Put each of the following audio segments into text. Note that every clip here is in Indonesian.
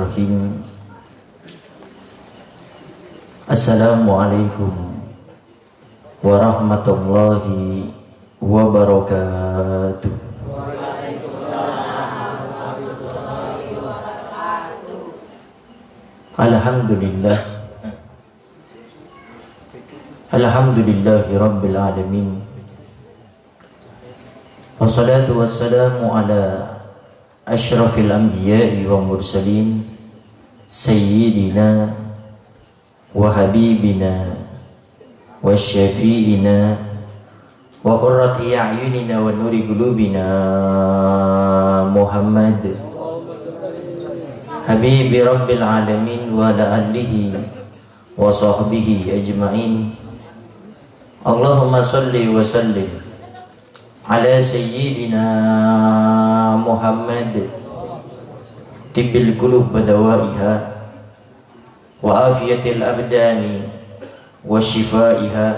Bismillahirrahmanirrahim. Assalamualaikum warahmatullahi wabarakatuh. Alhamdulillah. Alhamdulillahi rabbil alamin. Wassalatu wassalamu ala asyrafil anbiya'i wa mursalin sayyidina wa habibina wa syafi'ina wa qurrati a'yunina wa nuri qulubina Muhammad habibi rabbil alamin wa ala alihi wa sahbihi ajma'in. Allahumma salli wa sallim ala sayyidina Muhammad tibbil qulub badawaiha wa afiyatil abdani wa shifaiha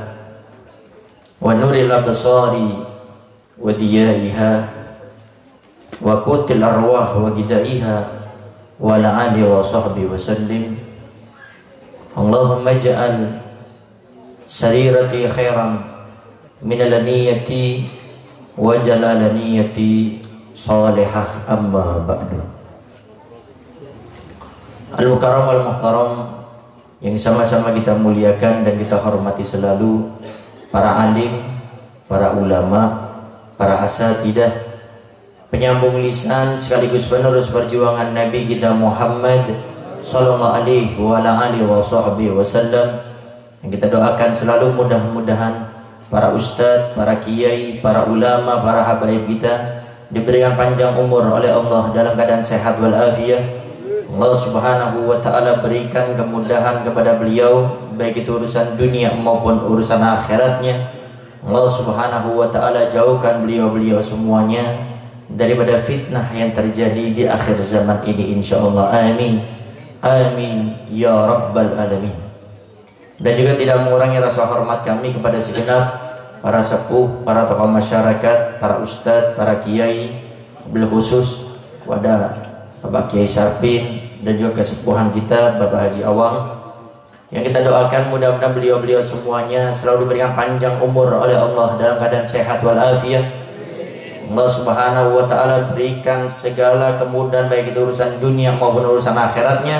wa nuril absari wa diyaiha wa qutil arwah wa gidaiha wa la'ali wa sahbihi wa sallim. Allahumma ja'al sarirati khairan minal niyati wa jalalaniyati salihah amma ba'du. Al-mukarram wal-muhtaram yang sama-sama kita muliakan dan kita hormati selalu, para alim, para ulama, para asatidah, penyambung lisan sekaligus penerus perjuangan Nabi kita Muhammad sallallahu alaihi wa alihi wasallam, yang kita doakan selalu mudah-mudahan para ustadz, para kiai, para ulama, para habaib kita diberikan panjang umur oleh Allah dalam keadaan sehat walafiat. Allah subhanahu wa ta'ala berikan kemudahan kepada beliau, baik itu urusan dunia maupun urusan akhiratnya. Allah subhanahu wa ta'ala jauhkan beliau-beliau semuanya daripada fitnah yang terjadi di akhir zaman ini, insyaallah. Amin, amin ya rabbal alamin. Dan juga tidak mengurangi rasa hormat kami kepada segenap para sepuh, para tokoh masyarakat, para ustadz, para kiai, bil khusus kepada Bapak Kiai Sarpin dan juga kesepuhan kita Bapak Haji Awang, yang kita doakan mudah-mudahan beliau-beliau semuanya selalu diberikan panjang umur oleh Allah dalam keadaan sehat walafiat. Allah subhanahu wa ta'ala berikan segala kemudahan baik itu urusan dunia maupun urusan akhiratnya,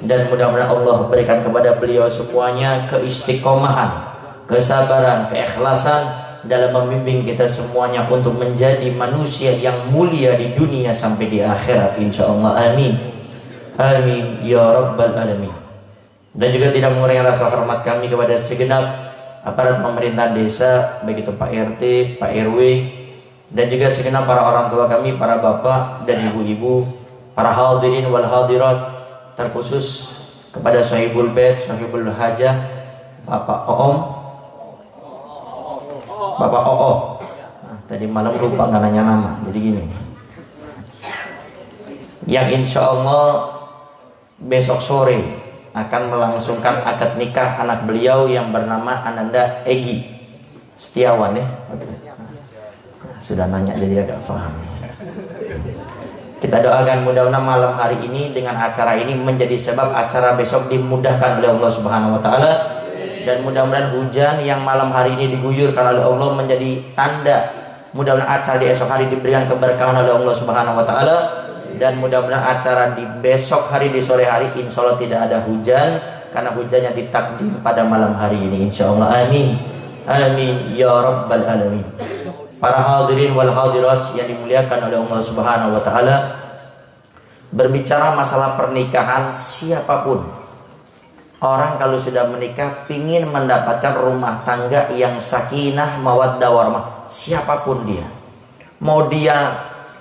dan mudah-mudahan Allah berikan kepada beliau semuanya keistiqomahan, kesabaran, keikhlasan dalam membimbing kita semuanya untuk menjadi manusia yang mulia di dunia sampai di akhirat, insyaallah. Amin, amin ya rabbal alamin. Dan juga tidak mengurangi rasa hormat kami kepada segenap aparat pemerintah desa, baik itu Pak RT, Pak RW, dan juga segenap para orang tua kami, para bapak dan ibu-ibu, para hadirin wal hadirat, terkhusus kepada sahibul bait, sahibul hajah, Bapak Oom, Bapak Nah, tadi malam lupa nggak nanya nama, jadi gini, yang insya Allah besok sore akan melangsungkan akad nikah anak beliau yang bernama Ananda Egi Setiawan ya. Sudah nanya jadi agak paham. Kita doakan mudah-mudahan malam hari ini dengan acara ini menjadi sebab acara besok dimudahkan oleh Allah Subhanahu wa taala, dan mudah-mudahan hujan yang malam hari ini diguyurkan oleh Allah menjadi tanda mudah-mudahan acara di esok hari diberikan keberkahan oleh Allah Subhanahu wa taala, dan mudah-mudahan acara di besok hari di sore hari insya Allah tidak ada hujan karena hujannya ditakdim pada malam hari ini, insya Allah. Amin, amin ya rabbal alamin. Para hadirin wal hadirat yang dimuliakan oleh Allah Subhanahu wa taala, berbicara masalah pernikahan, siapapun orang kalau sudah menikah pingin mendapatkan rumah tangga yang sakinah mawaddah warahmah, siapapun dia, mau dia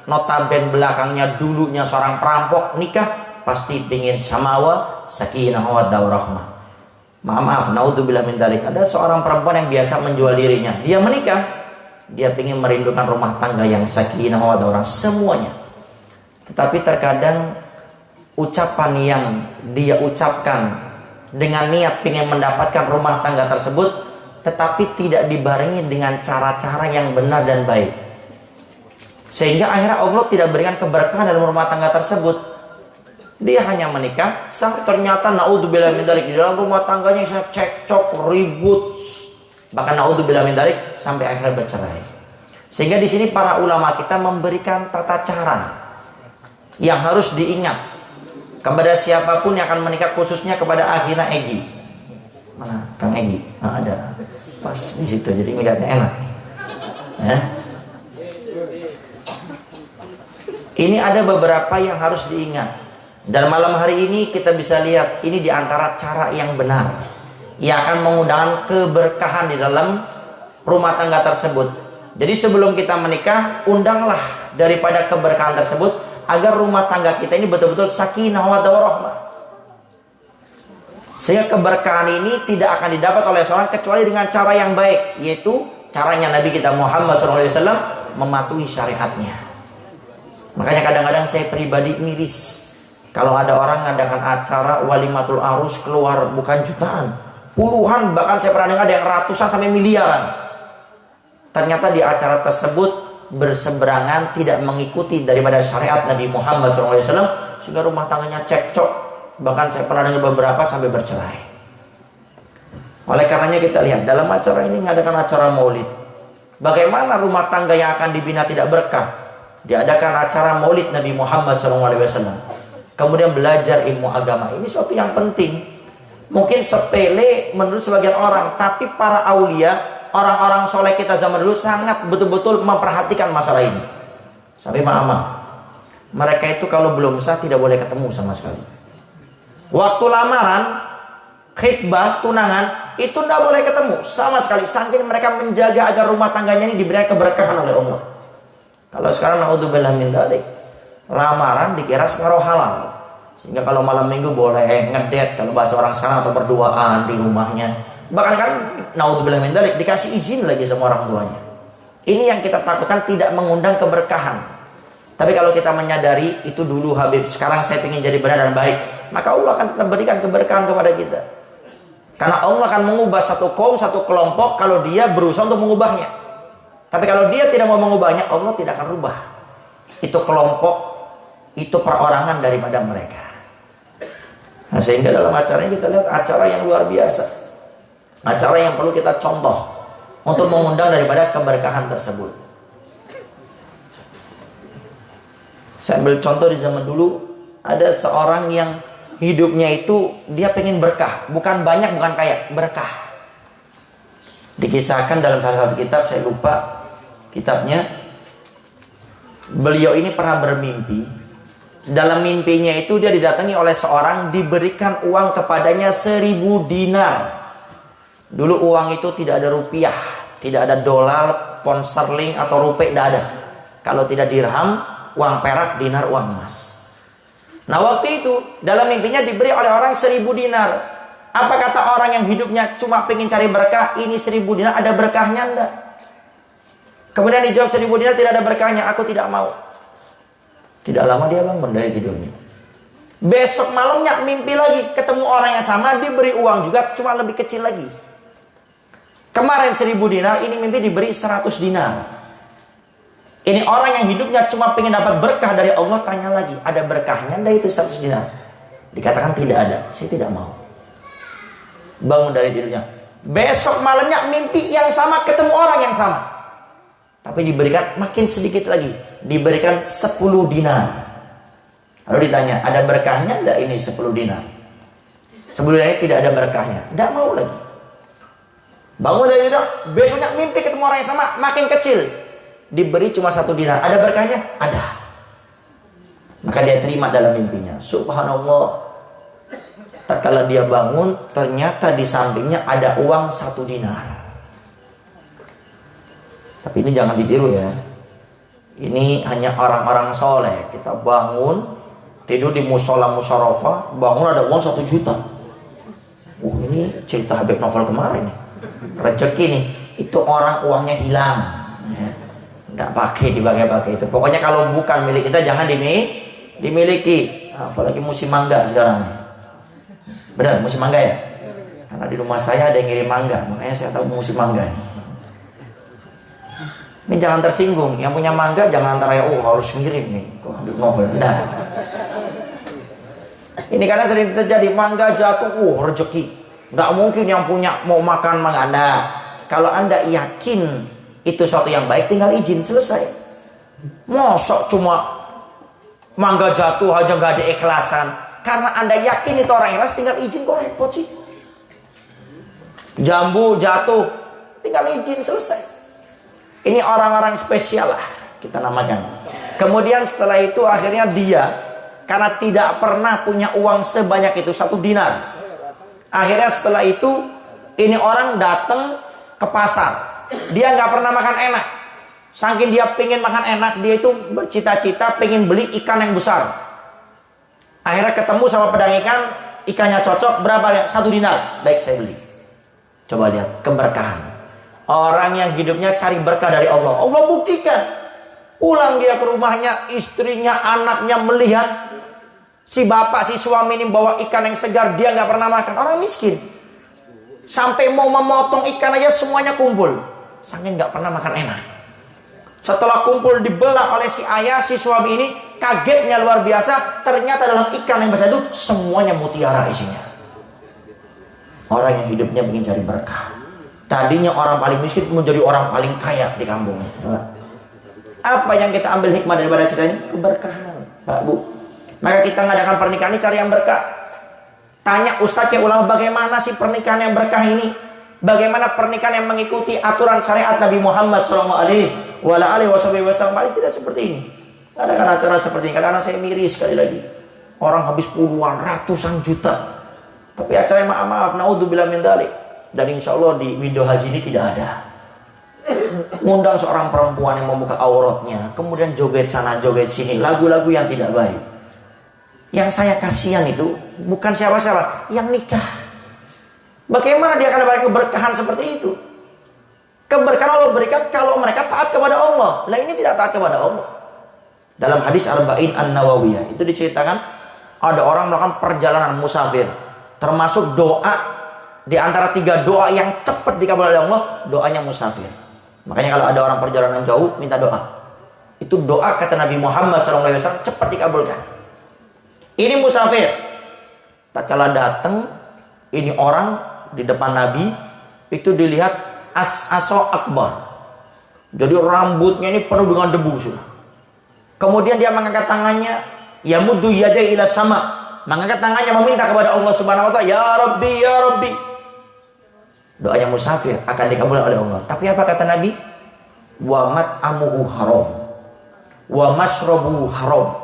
notaben belakangnya dulunya seorang perampok, nikah pasti pingin samawa sakinah mawaddah warahmah. Maaf, naudzubillah min dzalik. Ada seorang perempuan yang biasa menjual dirinya, dia menikah, dia pingin merindukan rumah tangga yang sakinah mawaddah warahmah semuanya. Tetapi terkadang ucapan yang dia ucapkan dengan niat ingin mendapatkan rumah tangga tersebut, tetapi tidak dibarengi dengan cara-cara yang benar dan baik, sehingga akhirnya Allah tidak berikan keberkahan dalam rumah tangga tersebut. Dia hanya menikah sampai ternyata naudzubillah min dzalik di dalam rumah tangganya cekcok, ribut, bahkan naudzubillah min dzalik sampai akhirnya bercerai. Sehingga di sini para ulama kita memberikan tata cara yang harus diingat kepada siapapun yang akan menikah, khususnya kepada akhina Egi. Mana Kang Egi? Nah, ada pas di situ, jadi ngeliatnya enak. Ya. Ini ada beberapa yang harus diingat. Dan malam hari ini kita bisa lihat ini diantara cara yang benar yang akan mengundang keberkahan di dalam rumah tangga tersebut. Jadi sebelum kita menikah, undanglah daripada keberkahan tersebut agar rumah tangga kita ini betul-betul sakinah wa warahmah. Sehingga keberkahan ini tidak akan didapat oleh seorang kecuali dengan cara yang baik, yaitu caranya Nabi kita Muhammad SAW mematuhi syariatnya. Makanya kadang-kadang saya pribadi miris kalau ada orang ngadakan acara walimatul arus keluar bukan jutaan, puluhan, bahkan saya pernah dengar ada yang ratusan sampai miliaran. Ternyata di acara tersebut berseberangan, tidak mengikuti daripada syariat Nabi Muhammad SAW, sehingga rumah tangganya cekcok, bahkan saya pernah dengar beberapa sampai bercerai. Oleh karenanya kita lihat dalam acara ini mengadakan acara maulid, bagaimana rumah tangga yang akan dibina tidak berkah. Diadakan acara maulid Nabi Muhammad SAW, kemudian belajar ilmu agama. Ini suatu yang penting. Mungkin sepele menurut sebagian orang, tapi para aulia, orang-orang soleh kita zaman dulu sangat betul-betul memperhatikan masalah ini. Sampai maaf, mereka itu kalau belum sah tidak boleh ketemu sama sekali. Waktu lamaran, khitbah, tunangan, itu tidak boleh ketemu sama sekali. Saking mereka menjaga agar rumah tangganya ini diberikan keberkahan oleh Allah. Kalau sekarang naudzubillah min dzalik, lamaran dikira separuh halal, sehingga kalau malam minggu boleh ngedet kalau bahasa orang sekarang, atau berduaan di rumahnya. Bahkan kan naudzubillah min dzalik dikasih izin lagi sama orang tuanya. Ini yang kita takutkan tidak mengundang keberkahan. Tapi kalau kita menyadari itu dulu Habib, sekarang saya ingin jadi benar dan baik, maka Allah akan tetap berikan keberkahan kepada kita. Karena Allah akan mengubah satu kaum, satu kelompok kalau dia berusaha untuk mengubahnya. Tapi kalau dia tidak mau mengubahnya, Allah tidak akan rubah itu kelompok, itu perorangan daripada mereka. Nah, sehingga dalam acara ini kita lihat acara yang luar biasa, acara yang perlu kita contoh untuk mengundang daripada keberkahan tersebut. Saya ambil contoh di zaman dulu, ada seorang yang hidupnya itu dia pengen berkah, bukan banyak, bukan kaya, berkah. Dikisahkan dalam salah satu kitab, saya lupa kitabnya, beliau ini pernah bermimpi. Dalam mimpinya itu dia didatangi oleh seorang, diberikan uang kepadanya 1000 dinar. Dulu uang itu tidak ada rupiah, tidak ada dolar, pound sterling atau rupiah, tidak ada. Kalau tidak dirham, uang perak, dinar, uang emas. Nah waktu itu dalam mimpinya diberi oleh orang 1000 dinar. Apa kata orang yang hidupnya cuma pengen cari berkah, ini 1000 dinar ada berkahnya enggak? Kemudian dijawab 1000 dinar tidak ada berkahnya, aku tidak mau. Tidak lama dia bangun dari tidurnya. Besok malamnya mimpi lagi, ketemu orang yang sama, diberi uang juga, cuma lebih kecil lagi. Kemarin 1000 dinar, ini mimpi diberi 100 dinar. Ini orang yang hidupnya cuma pengen dapat berkah dari Allah, tanya lagi, ada berkahnya enggak itu 100 dinar? Dikatakan tidak ada, saya tidak mau. Bangun dari tidurnya. Besok malamnya mimpi yang sama, ketemu orang yang sama. Tapi diberikan makin sedikit lagi, diberikan 10 dinar. Lalu ditanya, ada berkahnya enggak ini 10 dinar? 10 dinar ini tidak ada berkahnya, enggak mau lagi. Bangun dari tidur, besoknya mimpi ketemu orang yang sama, makin kecil, diberi cuma 1 dinar. Ada berkahnya? Ada. Maka dia terima dalam mimpinya. Subhanallah. Tatkala dia bangun, ternyata di sampingnya ada uang 1 dinar. Tapi ini jangan ditiru ya. Ini hanya orang-orang soleh. Kita bangun, tidur di musola musyarafah, bangun ada uang 1 juta. Ini cerita Habib Novel kemarin nih. Rezeki nih. Itu orang uangnya hilang. Ya. Nggak pakai, dipakai itu. Pokoknya kalau bukan milik kita jangan dimiliki. Apalagi musim mangga sekarang. Benar, musim mangga ya? Karena di rumah saya ada yang ngirim mangga, makanya saya tahu musim mangga. Ini jangan tersinggung, yang punya mangga jangan antara harus ngirim nih, kok Habib Novel. Enggak. Ini kadang sering terjadi, mangga jatuh, rezeki. Nggak mungkin yang punya mau makan mangga. Nah, kalau Anda yakin itu suatu yang baik, tinggal izin, selesai. Mosok cuma mangga jatuh aja nggak ada ikhlasan. Karena Anda yakin itu orang ikhlas, tinggal izin, kok repot sih. Jambu jatuh, tinggal izin, selesai. Ini orang-orang spesial lah kita namakan. Kemudian setelah itu akhirnya dia, karena tidak pernah punya uang sebanyak itu, 1 dinar. Akhirnya setelah itu ini orang datang ke pasar. Dia nggak pernah makan enak. Saking dia pengen makan enak, dia itu bercita-cita pengen beli ikan yang besar. Akhirnya ketemu sama pedang ikan, ikannya cocok, berapa? 1 dinar. Baik, saya beli. Coba lihat keberkahan. Orang yang hidupnya cari berkah dari Allah, Allah buktikan. Pulang dia ke rumahnya, istrinya, anaknya melihat si bapak, si suami ini bawa ikan yang segar, dia nggak pernah makan. Orang miskin, sampai mau memotong ikan aja semuanya kumpul, saking nggak pernah makan enak. Setelah kumpul dibelah oleh si ayah, si suami ini kagetnya luar biasa. Ternyata dalam ikan yang besar itu semuanya mutiara isinya. Orang yang hidupnya ingin cari berkah, tadinya orang paling miskin menjadi orang paling kaya di kampungnya. Apa yang kita ambil hikmah daripada ceritanya? Keberkahan, Pak Bu. Maka kita ngadakan pernikahan ini cari yang berkah. Tanya ustadz ulama, bagaimana sih pernikahan yang berkah ini? Bagaimana pernikahan yang mengikuti aturan syariat Nabi Muhammad SAW? Paling tidak seperti ini. Adakan acara seperti ini. Kadang-kadang saya miris sekali lagi. Orang habis puluhan, ratusan juta. Tapi acara yang maaf, naudzubillah min dzalik. Dan insya Allah di window haji ini tidak ada. Ngundang seorang perempuan yang membuka auratnya, kemudian joget sana joget sini, lagu-lagu yang tidak baik. Yang saya kasihan itu bukan siapa-siapa, yang nikah. Bagaimana dia akan dapat keberkahan seperti itu? Keberkahan Allah berikan kalau mereka taat kepada Allah. Nah, ini tidak taat kepada Allah. Dalam hadis Arba'in An-Nawawiyah itu diceritakan ada orang melakukan perjalanan musafir, termasuk doa di antara 3 doa yang cepat dikabulkan oleh Allah, doanya musafir. Makanya kalau ada orang perjalanan jauh, minta doa. Itu doa kata Nabi Muhammad SAW cepat dikabulkan. Ini musafir. Tatkala datang, ini orang di depan Nabi, itu dilihat as-aso akbar. Jadi rambutnya ini penuh dengan debu sudah. Kemudian dia mengangkat tangannya, yamuddu yadai ila sama. Mengangkat tangannya meminta kepada Allah Subhanahu wa taala, ya Rabbi, ya Rabbi. Doanya musafir akan dikabulkan oleh Allah. Tapi apa kata Nabi? Wa mat'amuhu haram, wa mashrabuhu haram,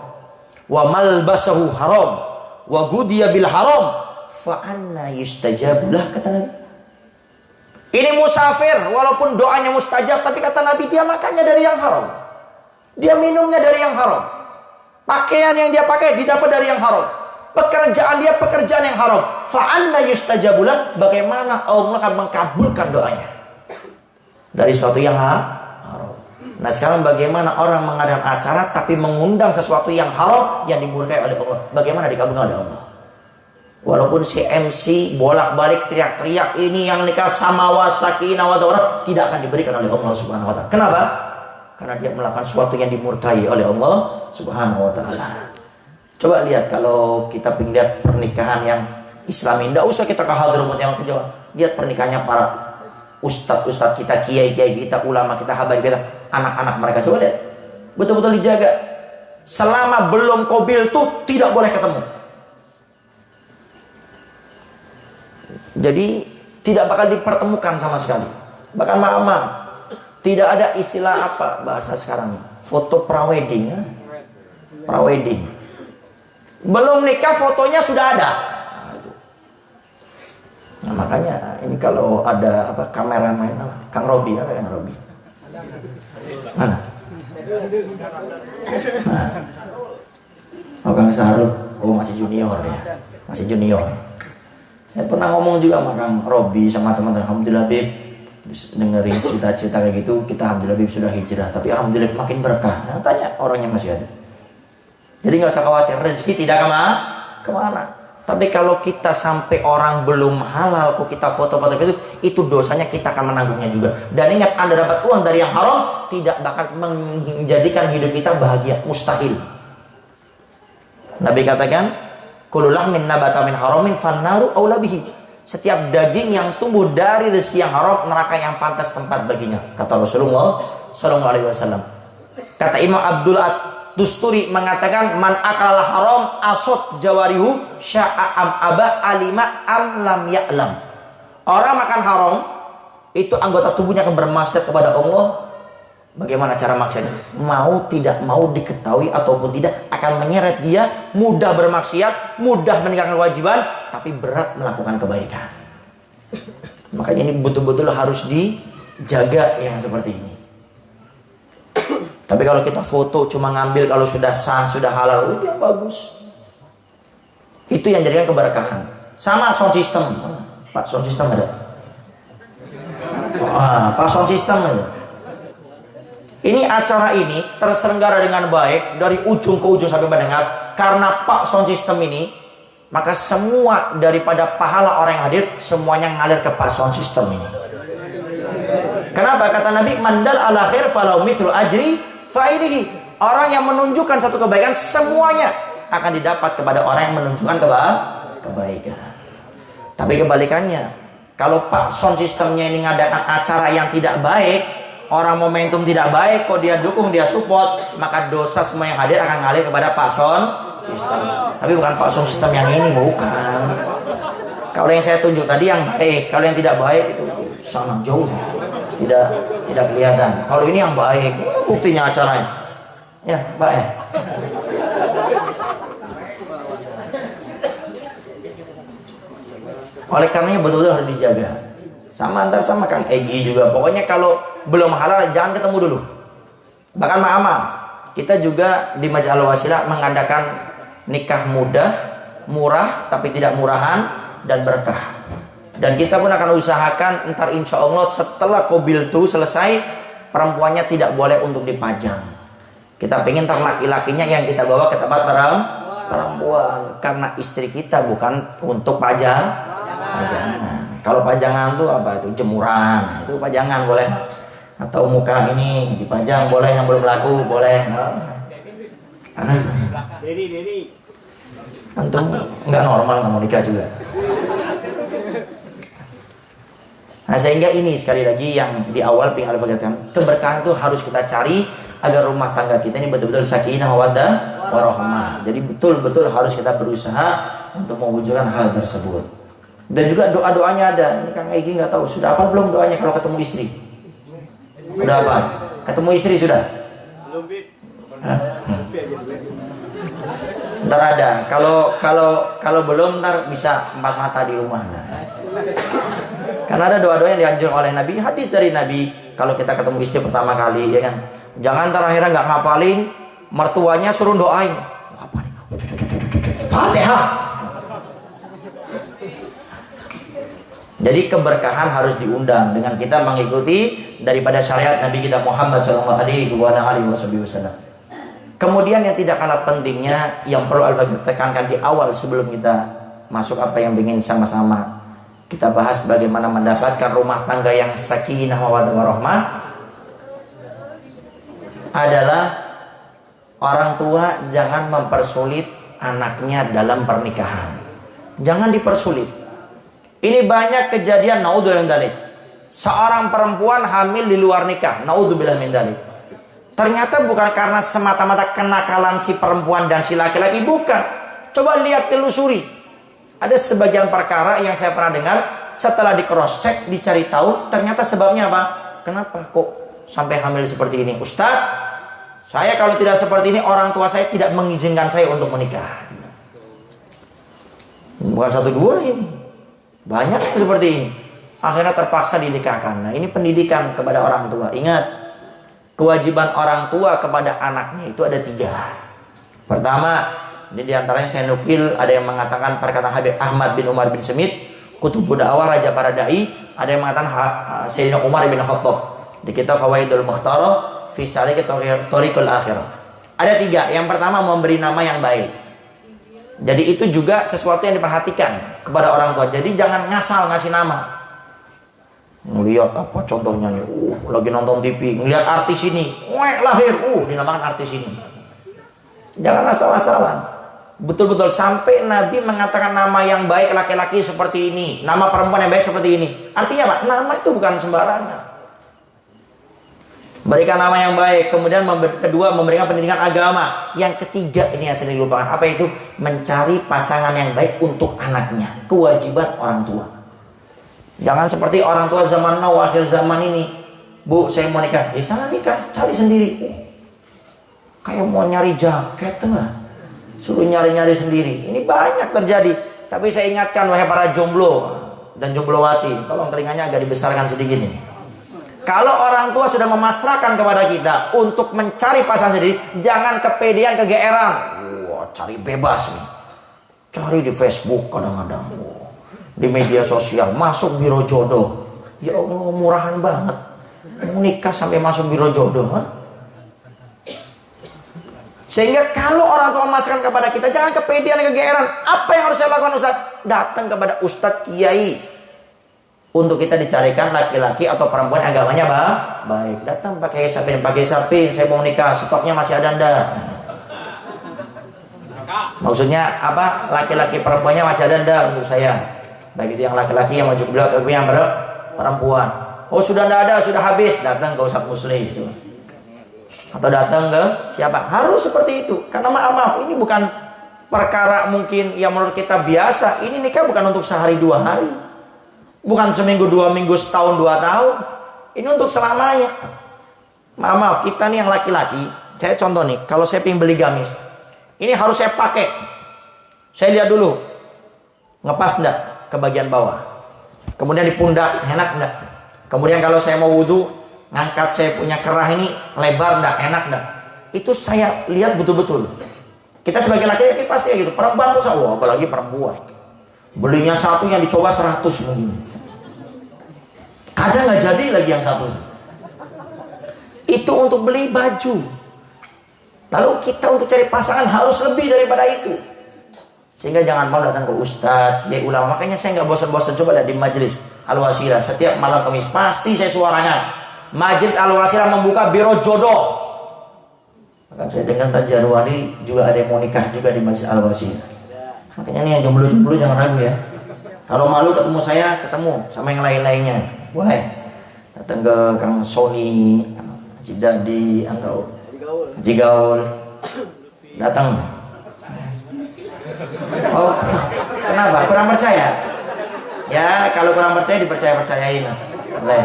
wa malbasahu haram, wa gudiya bil haram, fa anna yustajabulah, kata Nabi. Ini musafir, walaupun doanya mustajab, tapi kata Nabi dia makannya dari yang haram, dia minumnya dari yang haram, pakaian yang dia pakai didapat dari yang haram, pekerjaan dia pekerjaan yang haram. Fa'anna yustajabulah, bagaimana Allah akan mengkabulkan doanya dari sesuatu yang haram. Nah sekarang bagaimana orang mengadakan acara tapi mengundang sesuatu yang haram yang dimurkai oleh Allah, bagaimana dikabulkan oleh Allah? Walaupun si MC bolak-balik teriak-teriak ini yang nikah sama wasakina wadawara, tidak akan diberikan oleh Allah Subhanahu wa taala. Kenapa? Karena dia melakukan sesuatu yang dimurkai oleh Allah Subhanahu wa taala. Coba lihat kalau kita ingin lihat pernikahan yang Islami, tidak usah kita ke Hadramut yang kejauhan. Lihat pernikahannya para ustadz kita, kiai-kiai kita, ulama kita, habaib kita, anak-anak mereka. Coba lihat, betul-betul dijaga. Selama belum qabil itu tidak boleh ketemu. Jadi tidak bakal dipertemukan sama sekali. Bahkan maaf, tidak ada istilah apa bahasa sekarang, foto prawedding, ya? Prawedding. Belum nikah fotonya sudah ada. Nah, makanya ini kalau ada apa kameramen, Kang Robi, ada Kang Robi. Mana? Nah. Oh, Kang Sarul, oh masih junior ya, masih junior. Saya pernah ngomong juga sama Kang Robi sama teman-teman, alhamdulillah Bib, dengerin cerita-cerita kayak gitu, kita alhamdulillah Bib sudah hijrah, tapi alhamdulillah makin berkah. Nah, tanya orangnya masih ada. Jadi nggak usah khawatir, rezeki tidak kemana. Tapi kalau kita sampai orang belum halal kok kita foto-foto itu dosanya kita akan menanggungnya juga. Dan ingat, Anda dapat uang dari yang haram tidak bakal menjadikan hidup kita bahagia, mustahil. Nabi katakan, kullu lahmin nabata min haramin fannaru aula bihi. Setiap daging yang tumbuh dari rezeki yang haram, neraka yang pantas tempat baginya, kata Rasulullah sallallahu alaihi wasallam. Kata Imam Abdul Ad-Dusturi mengatakan, man akala haram asot jawarihu sya'a am aba alima am lam ya'lam. Orang makan haram itu anggota tubuhnya akan bermaksiat kepada Allah. Bagaimana cara maksiatnya? Mau tidak mau, diketahui ataupun tidak, akan menyeret dia, mudah bermaksiat, mudah meninggalkan kewajiban, tapi berat melakukan kebaikan. Makanya ini betul-betul harus dijaga yang seperti ini. Tapi kalau kita foto cuma ngambil kalau sudah sah, sudah halal, itu yang bagus. Itu yang jadikan keberkahan. Sama sound system. Pak, sound system ada? Pak, sound system ada. Ini acara ini terselenggara dengan baik dari ujung ke ujung sampai mendengar. Karena Pak sound system ini, maka semua daripada pahala orang yang hadir semuanya ngalir ke Pak sound system ini. Kenapa? Kata Nabi, mandal ala khair falau mithlu ajri fa'ilihi. Orang yang menunjukkan satu kebaikan semuanya akan didapat kepada orang yang menunjukkan kebaikan. Tapi kebalikannya, kalau Pak sound systemnya ini ngadakan acara yang tidak baik, orang momentum tidak baik, kok dia dukung, dia support, maka dosa semua yang hadir akan ngalir kepada Pak sound system. Tapi bukan Pak sound system yang ini, bukan. Kalau yang saya tunjuk tadi yang baik, kalau yang tidak baik itu sangat jauh, tidak kelihatan. Kalau ini yang baik, buktinya acaranya. Ya, baik. Oleh karenanya betul-betul harus dijaga. Sama Kang Egi juga. Pokoknya kalau belum halal jangan ketemu dulu. Bahkan maaf, kita juga di Majelis Al-Wasilah mengadakan nikah mudah, murah tapi tidak murahan dan berkah. Dan kita pun akan usahakan ntar insya Allah setelah kobil itu selesai, perempuannya tidak boleh untuk dipajang. Kita pengen ntar laki-lakinya yang kita bawa ke tempat perempuan, karena istri kita bukan untuk pajangan. Kalau pajangan tuh apa itu? Jemuran, itu pajangan boleh. Atau muka ini dipajang boleh, yang belum laku boleh. Antum nggak normal, nggak mau nikah juga. Nah, sehingga ini sekali lagi yang di awal Ping Alif katakan, keberkahan itu harus kita cari agar rumah tangga kita ini betul-betul sakinah mawaddah warahmah. Jadi betul-betul harus kita berusaha untuk mewujudkan hal tersebut. Dan juga doa-doanya ada. Ini Kang Egi nggak tahu sudah apa belum doanya kalau ketemu istri. Udah apa? Ketemu istri sudah? Belum, Ntar ada. Kalau belum ntar bisa 4 mata di rumah. Karena ada doa-doa yang dianjurkan oleh Nabi, hadis dari Nabi, kalau kita ketemu istri pertama kali, ya kan, jangan ntar akhirnya nggak ngapalin, mertuanya suruh doain, ngapalin, Fatihah. Jadi keberkahan harus diundang dengan kita mengikuti daripada syariat Nabi kita Muhammad sallallahu alaihi wasallam. Kemudian yang tidak kalah pentingnya yang perlu Al-Faqih tekankan di awal sebelum kita masuk apa yang ingin sama-sama kita bahas, bagaimana mendapatkan rumah tangga yang sakinah mawaddah warahmah, adalah orang tua jangan mempersulit anaknya dalam pernikahan. Jangan dipersulit. Ini banyak kejadian naudzubillah min dzalik. Seorang perempuan hamil di luar nikah, naudzubillah min dzalik. Ternyata bukan karena semata-mata kenakalan si perempuan dan si laki-laki, bukan. Coba lihat, telusuri. Ada sebagian perkara yang saya pernah dengar, setelah di cross check, dicari tahu, ternyata sebabnya apa? Kenapa kok sampai hamil seperti ini? Ustadz, saya kalau tidak seperti ini, orang tua saya tidak mengizinkan saya untuk menikah. Bukan 1 2 ini, banyak seperti ini. Akhirnya terpaksa dinikahkan. Nah, ini pendidikan kepada orang tua. Ingat, kewajiban orang tua kepada anaknya itu ada 3. Pertama, ini diantaranya saya nukil, ada yang mengatakan perkataan Habib Ahmad bin Umar bin Semit, Kutubud Da'wah, Raja para Dai. Ada yang mengatakan Sayyidina Umar bin Khattab di kitab Fawaidul Mukhtarah fi Saliki Thoriqul Akhirah. Ada 3. Yang pertama, memberi nama yang baik. Jadi itu juga sesuatu yang diperhatikan kepada orang tua. Jadi jangan ngasal ngasih nama. Ngelihat apa contohnya, lagi nonton TV, ngelihat artis ini, lahir, dinamakan artis ini. Jangan asal-asalan. Betul-betul sampai Nabi mengatakan nama yang baik laki-laki seperti ini, nama perempuan yang baik seperti ini. Artinya apa? Nama itu bukan sembarangan. Berikan nama yang baik, kemudian kedua memberikan pendidikan agama. Yang ketiga ini yang sering dilupakan, apa itu? Mencari pasangan yang baik untuk anaknya. Kewajiban orang tua. Jangan seperti orang tua zaman now, akhir zaman ini. Bu, saya mau nikah. Sana nikah, cari sendiri. Kayak mau nyari jaket tuh. Suruh nyari-nyari sendiri. Ini banyak terjadi. Tapi saya ingatkan wahai para jomblo dan jomblowati, tolong telinganya agak dibesarkan sedikit ini. Kalau orang tua sudah memasrahkan kepada kita untuk mencari pasangan sendiri, jangan kepedean, kegeeran. Wah, cari bebas nih. Cari di Facebook kadang-kadang. Di media sosial, masuk biro jodoh. Ya Allah, murahan banget. Mau nikah sampai masuk biro jodoh. Sehingga kalau orang tua memasrahkan kepada kita, jangan kepedean, kegeeran. Apa yang harus saya lakukan, Ustaz? Datang kepada Ustadz Kiai. Untuk kita dicarikan laki-laki atau perempuan agamanya baik. Datang pakai sapin, saya mau nikah, stoknya masih ada ndak? Maksudnya apa? Laki-laki perempuannya masih ada ndak untuk saya? Baik itu yang laki-laki yang maju beliau atau yang perempuan. Oh sudah ndak ada, sudah habis. Datang ke Ustadz Musli itu. Atau datang ke siapa? Harus seperti itu. Karena maaf, ini bukan perkara mungkin yang menurut kita biasa. Ini nikah bukan untuk sehari dua hari. Bukan seminggu, 2 minggu, setahun, 2 tahun. Ini untuk selamanya. Maaf, kita nih yang laki-laki. Saya contoh nih, kalau saya ingin beli gamis, ini harus saya pakai. Saya lihat dulu, ngepas enggak ke bagian bawah. Kemudian di pundak, enak enggak. Kemudian kalau saya mau wudhu, ngangkat saya punya kerah ini, lebar enggak, enak enggak. Itu saya lihat betul-betul. Kita sebagai laki-laki pasti kayak gitu. Perempuan pun, wah apalagi perempuan. Belinya satu yang dicoba 100 mungkin. Kadang nggak jadi lagi yang satu. Itu untuk beli baju. Lalu kita untuk cari pasangan harus lebih daripada itu. Sehingga jangan mau datang ke ustadz, kiai ulama. Makanya saya nggak bosan-bosan, coba lihat di majelis Al-Wasilah. Setiap malam Kamis pasti saya suaranya. Majelis Al-Wasilah membuka biro jodoh. Maka saya dengar Januari juga ada yang mau nikah juga di Majelis Al-Wasilah. Makanya nih yang jomblo-jomblo jangan ragu ya. Kalau malu ketemu saya, ketemu sama yang lain-lainnya. Boleh datang ke Kang Sony, Haji Dadi atau Haji Gaul. Datang. Oh, kenapa? Kurang percaya? Ya, kalau kurang percaya dipercaya-percayain. Boleh.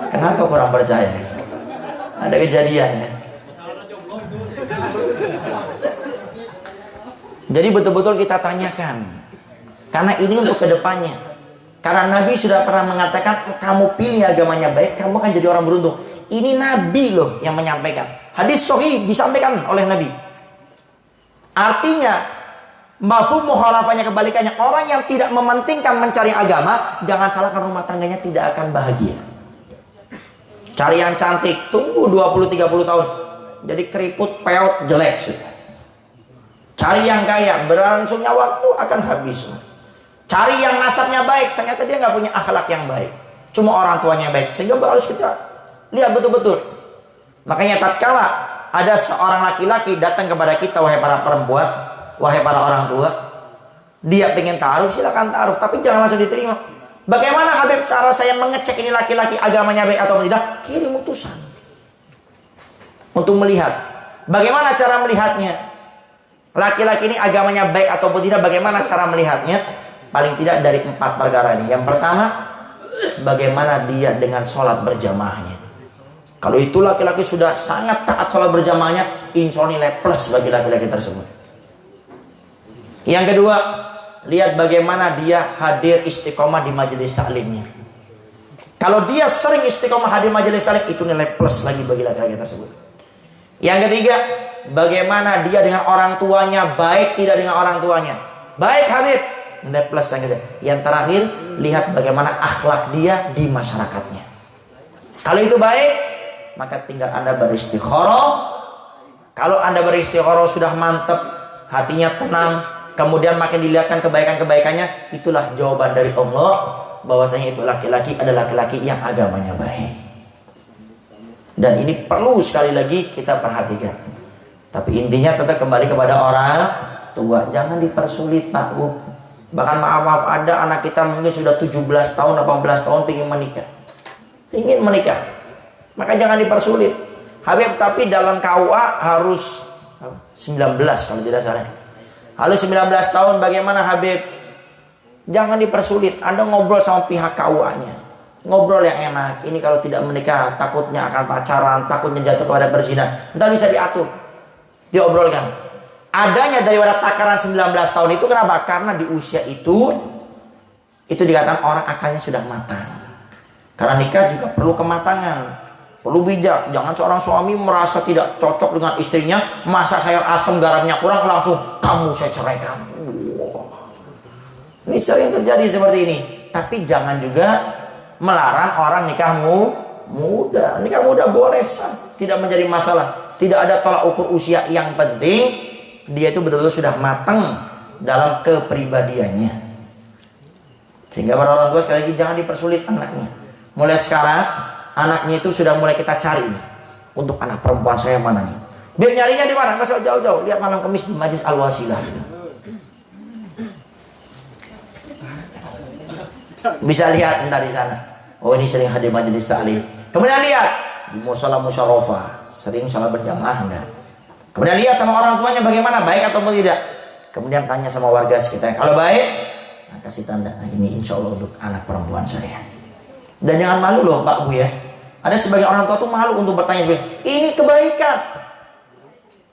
Kenapa kurang percaya? Ada kejadian ya. Jadi betul-betul kita tanyakan. Karena ini untuk kedepannya. Karena Nabi sudah pernah mengatakan, kamu pilih agamanya baik, kamu akan jadi orang beruntung. Ini Nabi loh yang menyampaikan. Hadis sahih disampaikan oleh Nabi. Artinya, mafhum mukhalafahnya kebalikannya. Orang yang tidak mementingkan mencari agama, jangan salahkan rumah tangganya tidak akan bahagia. Cari yang cantik, tunggu 20-30 tahun. Jadi keriput, peot, jelek sudah. Cari yang kaya, berlangsungnya waktu akan habis. Cari yang nasabnya baik, ternyata dia nggak punya akhlak yang baik. Cuma orang tuanya yang baik. Sehingga harus kita lihat betul-betul. Makanya tatkala ada seorang laki-laki datang kepada kita, wahai para perempuan, wahai para orang tua, dia pengen taruh, silakan taruh, tapi jangan langsung diterima. Bagaimana Habib cara saya mengecek ini laki-laki agamanya baik atau tidak? Kirim utusan untuk melihat. Bagaimana cara melihatnya? Laki-laki ini agamanya baik atau tidak? Bagaimana cara melihatnya? Paling tidak dari 4 perkara ini. Yang pertama, bagaimana dia dengan sholat berjamaahnya. Kalau itu laki-laki sudah sangat taat sholat berjamaahnya, insya Allah nilai plus bagi laki-laki tersebut. Yang kedua, lihat bagaimana dia hadir istiqomah di majelis taklimnya. Kalau dia sering istiqomah hadir majelis taklim, itu nilai plus lagi bagi laki-laki tersebut. Yang ketiga, bagaimana dia dengan orang tuanya, baik tidak dengan orang tuanya. Baik Habib, nilai plus yang ketiga. Yang terakhir, lihat bagaimana akhlak dia di masyarakatnya. Kalau itu baik, maka tinggal Anda beristikharah. Kalau Anda beristikharah sudah mantap, hatinya tenang, kemudian makin dilihatkan kebaikan-kebaikannya, itulah jawaban dari Allah bahwasanya itu laki-laki adalah laki-laki yang agamanya baik. Dan ini perlu sekali lagi kita perhatikan. Tapi intinya tetap kembali kepada orang tua. Jangan dipersulit, Pak Bu. Bahkan maaf ada anak kita mungkin sudah 17 tahun, 18 tahun ingin menikah. Ingin menikah. Maka jangan dipersulit. Habib, tapi dalam KUA harus 19 kalau tidak salah. Harus 19 tahun, bagaimana Habib? Jangan dipersulit. Anda ngobrol sama pihak KUA-nya. Ngobrol yang enak. Ini kalau tidak menikah takutnya akan pacaran, takutnya jatuh kepada berzina. Entah bisa diatur. Diobrolkan. Adanya daripada takaran 19 tahun itu kenapa? Karena di usia itu dikatakan orang akalnya sudah matang. Karena nikah juga perlu kematangan, perlu bijak. Jangan seorang suami merasa tidak cocok dengan istrinya, masak sayur asam garamnya kurang langsung kamu saya ceraikan. Ini sering terjadi seperti ini. Tapi jangan juga melarang orang nikahmu muda. Nikah muda boleh sah, tidak menjadi masalah. Tidak ada tolak ukur usia. Yang penting dia itu betul-betul sudah matang dalam kepribadiannya. Sehingga para orang tua sekali lagi jangan dipersulit anaknya. Mulai sekarang anaknya itu sudah mulai kita cari nih. Untuk anak perempuan saya mana nih? Biar nyarinya di mana? Nggak usah jauh-jauh. Lihat malam Kamis di Majlis Al-Wasilah gitu. Bisa lihat entar di sana. Oh, ini sering hadir majelis taklim. Kemudian lihat di musala musyawarah, sering salat berjamaah enggak? Kemudian lihat sama orang tuanya bagaimana, baik atau tidak. Kemudian tanya sama warga sekitar. Kalau baik, nah kasih tanda. Nah, ini insya Allah untuk anak perempuan saya. Dan jangan malu loh Pak Bu ya. Ada sebagian orang tua tuh malu untuk bertanya. Ini kebaikan.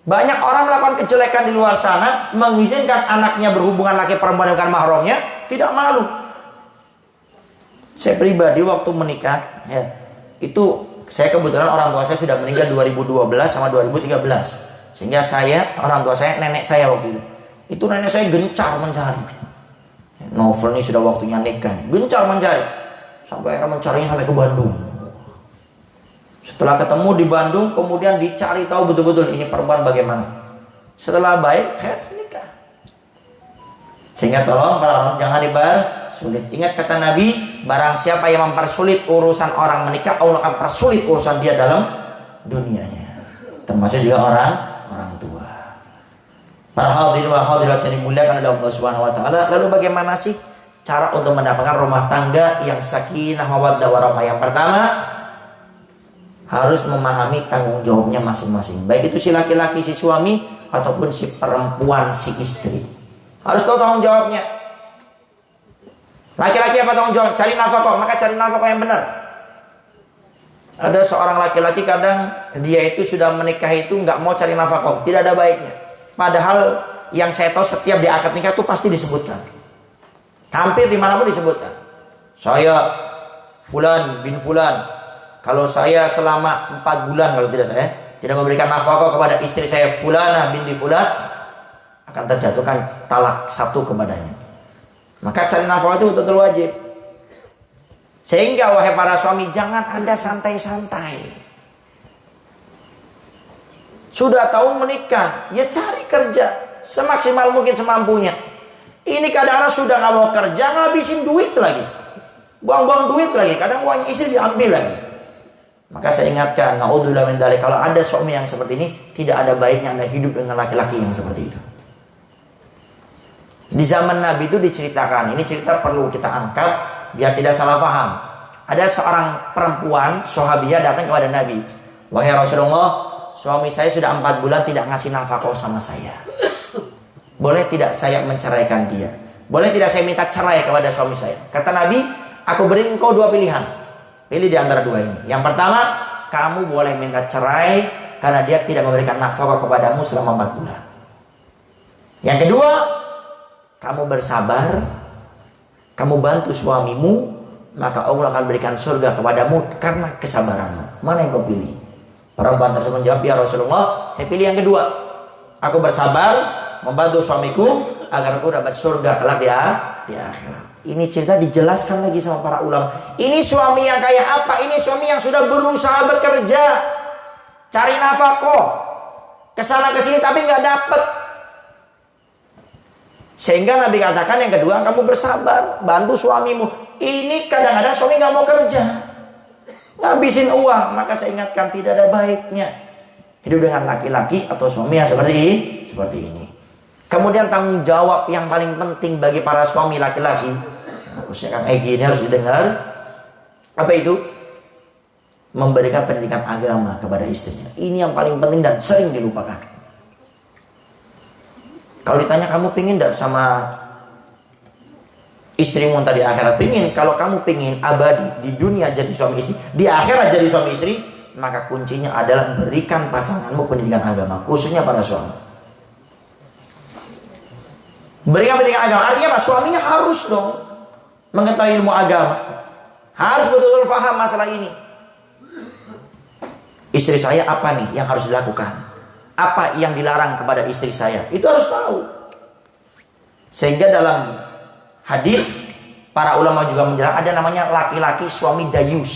Banyak orang melakukan kejelekan di luar sana, mengizinkan anaknya berhubungan laki perempuan dengan mahramnya, tidak malu. Saya pribadi waktu menikah, ya, itu saya kebetulan orang tua saya sudah meninggal 2012 sama 2013. Sehingga orang tua saya, nenek saya waktu itu nenek saya gencar mencari. Novel ini sudah waktunya nikah, gencar mencari. Sampai akhirnya mencarinya sampai ke Bandung. Setelah ketemu di Bandung, kemudian dicari tahu betul-betul ini perempuan bagaimana. Setelah baik, nikah. Sehingga tolong para orang jangan dipersulit. Ingat kata Nabi, barang siapa yang mempersulit urusan orang menikah, Allah akan persulit urusan dia dalam dunianya. Termasuk juga orang tua. Para hadirin wa hadirat yang dimuliakan oleh Allah Subhanahu wa taala. Lalu bagaimana sih cara untuk mendapatkan rumah tangga yang sakinah mawaddah warahmah? Yang pertama, harus memahami tanggung jawabnya masing-masing. Baik itu si laki-laki, si suami, ataupun si perempuan, si istri. Harus tahu tanggung jawabnya. Laki-laki apa tanggung jawab? Cari nafkah, maka cari nafkah yang benar. Ada seorang laki-laki kadang dia itu sudah menikah itu nggak mau cari nafkah, tidak ada baiknya. Padahal yang saya tahu setiap di akad nikah itu pasti disebutkan. Hampir dimanapun disebutkan. Saya Fulan bin Fulan, kalau saya selama 4 bulan kalau tidak saya tidak memberikan nafkah kepada istri saya Fulanah binti Fulan, akan terjatuhkan talak 1 kepadanya. Maka cari nafkah itu betul-betul wajib. Sehingga wahai para suami, jangan Anda santai-santai. Sudah tahu menikah, ya cari kerja semaksimal mungkin semampunya. Ini kadang-kadang sudah nggak mau kerja, ngabisin duit lagi, buang-buang duit lagi. Kadang uangnya istri diambil lagi. Maka saya ingatkan, naudzubillah min dzalik, kalau ada suami yang seperti ini, tidak ada baiknya Anda hidup dengan laki-laki yang seperti itu. Di zaman Nabi itu diceritakan, ini cerita perlu kita angkat biar tidak salah paham. Ada seorang perempuan sahabiah datang kepada Nabi. Wahai Rasulullah, suami saya sudah 4 bulan tidak ngasih nafkah sama saya. Boleh tidak saya menceraikan dia? Boleh tidak saya minta cerai kepada suami saya? Kata Nabi, aku beri engkau 2 pilihan. Pilih di antara 2 ini. Yang pertama, kamu boleh minta cerai karena dia tidak memberikan nafkah kepadamu selama 4 bulan. Yang kedua, kamu bersabar, kamu bantu suamimu, maka Allah akan berikan surga kepadamu karena kesabaranmu. Mana yang kau pilih? Perempuan tersebut menjawab, ya Rasulullah, saya pilih yang kedua. Aku bersabar, membantu suamiku agar aku dapat surga kelak di akhirat. Ini cerita dijelaskan lagi sama para ulama. Ini suami yang kayak apa? Ini suami yang sudah berusaha bekerja, cari nafkah, kesana kesini tapi nggak dapet. Sehingga Nabi katakan yang kedua, kamu bersabar, bantu suamimu. Ini kadang-kadang suami nggak mau kerja, ngabisin uang. Maka saya ingatkan, tidak ada baiknya hidup dengan laki-laki atau suami yang seperti ini. Kemudian tanggung jawab yang paling penting bagi para suami laki-laki, khususnya Kang Egy ini harus didengar. Apa itu? Memberikan pendidikan agama kepada istrinya. Ini yang paling penting dan sering dilupakan. Kalau ditanya kamu pingin tidak sama istrimu tadi akhirat? Pingin. Kalau kamu pingin abadi di dunia jadi suami istri, di akhirat jadi suami istri, maka kuncinya adalah berikan pasanganmu pendidikan agama, khususnya para suami. Berikan pendidikan agama artinya apa? Suaminya harus dong mengetahui ilmu agama, harus betul-betul paham masalah ini. Istri saya apa nih yang harus dilakukan? Apa yang dilarang kepada istri saya? Itu harus tahu. Sehingga dalam hadis para ulama juga menjelaskan ada namanya laki-laki suami dayus.